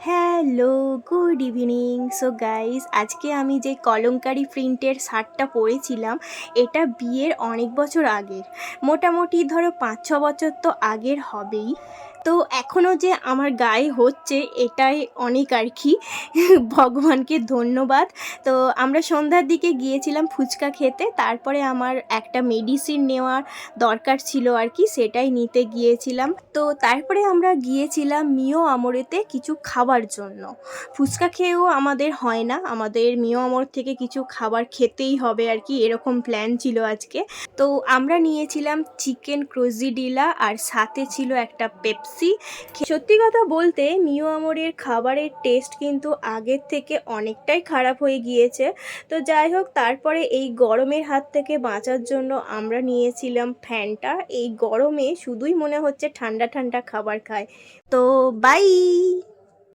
Hello, good evening. So guys, আজকে আমি যে কলমকারি প্রিন্টের শার্টটা পরেছিলাম, এটা বিয়ের অনেক বছর আগের। মোটামুটি ধরো ৫-৬ বছর তো আগের হবেই। তো এখনও যে আমার গায়ে হচ্ছে এটাই অনেক আর কি। ভগবানকে ধন্যবাদ। তো আমরা সন্ধ্যার দিকে গিয়েছিলাম ফুচকা খেতে, তারপরে আমার একটা মেডিসিন নেওয়ার দরকার ছিল আর কি, সেটাই নিতে গিয়েছিলাম। তো তারপরে আমরা গিয়েছিলাম মিও আমরেতে কিছু খাবার জন্য। ফুচকা খেয়েও আমাদের হয় না, আমাদের মিও আমর থেকে কিছু খাবার খেতেই হবে আর কি, এরকম প্ল্যান ছিল আজকে। তো আমরা নিয়েছিলাম চিকেন ক্রোজিডিলা আর সাথে ছিল একটা পেপসি। সত্যি কথা বলতে মিও আমরের খাবারের টেস্ট কিন্তু আগের থেকে অনেকটাই খারাপ হয়ে গিয়েছে। তো যাই হোক, তারপরে এই গরমের হাত থেকে বাঁচার জন্য আমরা নিয়েছিলাম ফ্যান্টা। এই গরমে শুধুই মনে হচ্ছে ঠান্ডা ঠান্ডা খাবার খায়। তো বাই।